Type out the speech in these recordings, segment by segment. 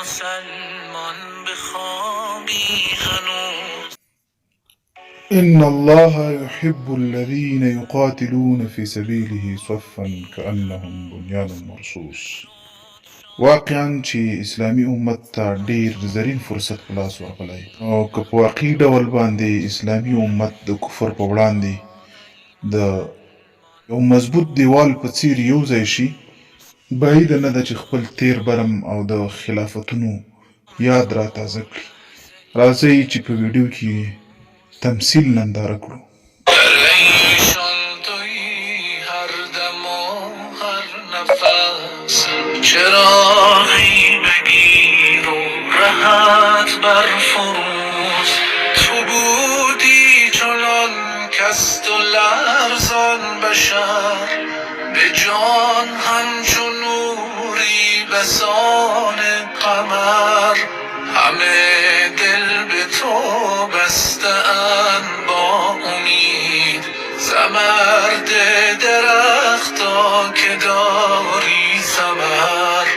مسلمان بخوابی هنوز. إن الله يحب الذين يقاتلون في سبيله صفا كأنهم بنيان مرصوص. واقعا چې اسلامي امت ته ډیر زرین فرصت په لاس ورغلی او که په واقعي ډول باندې اسلامي امت د کفر په وړاندې د یو مضبوط دیوال په څیر یو ځای شي، بعید نه ده چې خپل تیر برم او د خلافتونو یاد را تازه کړي. راځئ چې په ویډیو کې تمثیل ننداره کړو. هر دم و هر نفس چراغی بگیر و رهت برفروز. تو بودی چنان کست و لرزان بشر، به جان همچو نوری بسان قمر. همه دل به تو بسته‌اند با امید، زمرد درختا که داری ثمر.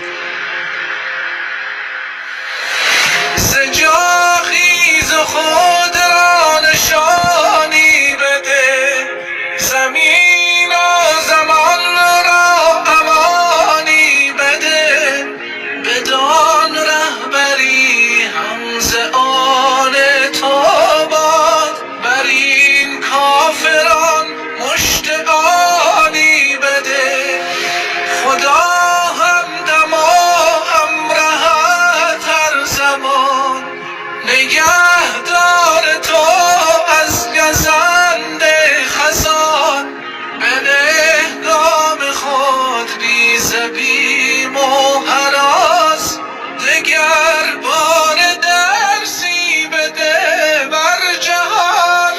ز جا خیز و خود را نشانی بده، زمین و زمان را امانی بده. بدان رهبری هم ز آن تو باد، بر این کافران مشتعانی بده. خدا همدم و همرهت هر زمان، نگهدار تو از گزند خزان. بده گام خود بی زبیم و هراس، دگر بار درسی بده بر جهان.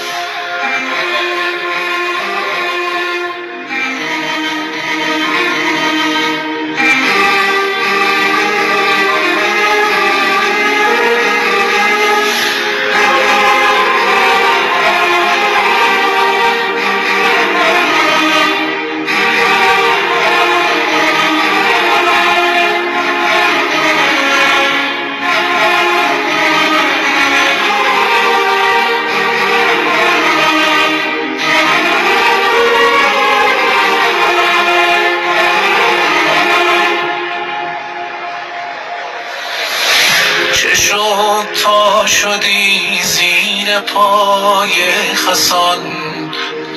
چه شد تا شدی زیر پای خسان،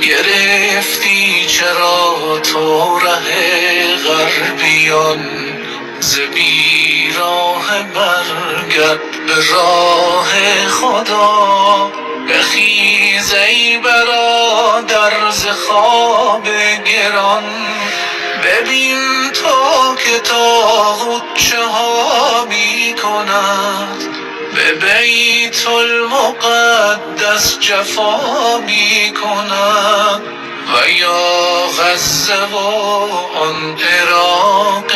گرفتی چرا تو ره غربیان. ز بیراه برگرد به راه خدا، بخیز ای برادر ز خواب گران. ببین تو که طاغوت چه ها می کند، به بیت المقدس جفا می کند. و یا غزه و آن عراق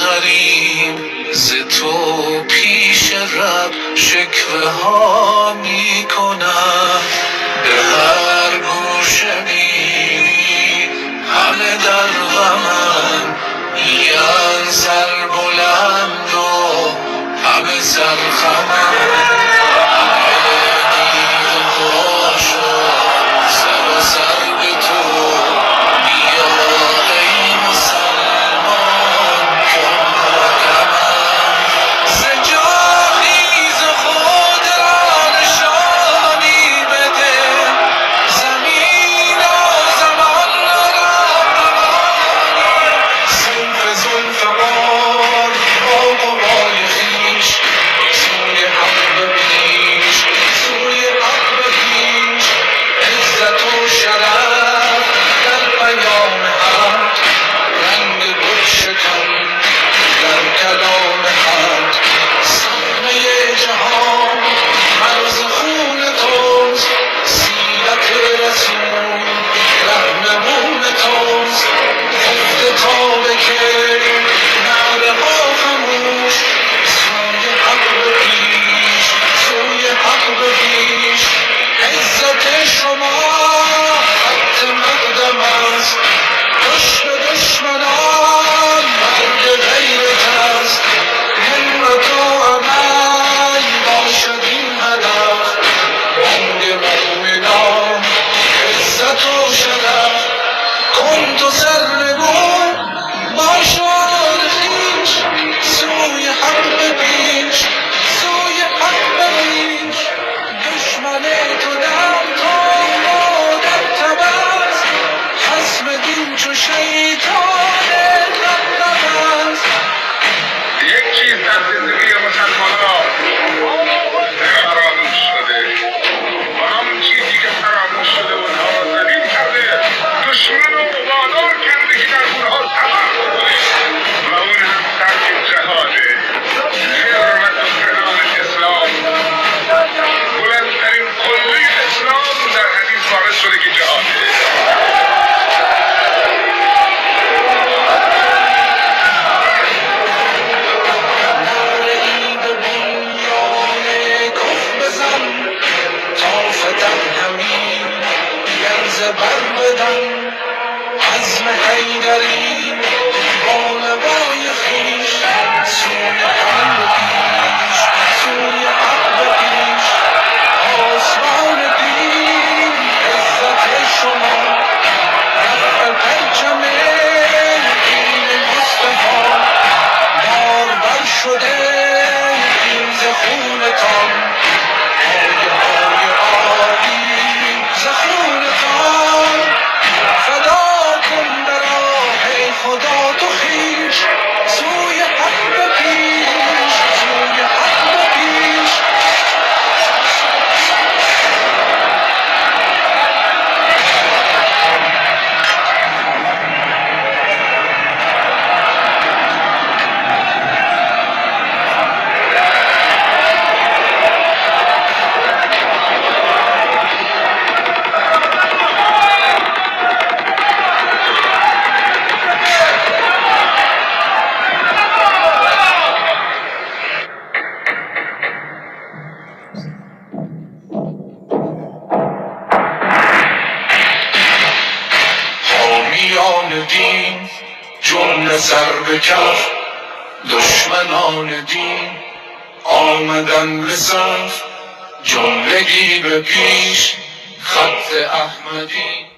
غریب، ز تو پیش رب شکوه ها می کند. به هر گوشه بینی همه در غمند، میان سر بلند و همه سرخمند. پیشیان دین جمله سر به کف، دشمنان دین آمدن به صف، جملگی به پیش خط احمدی.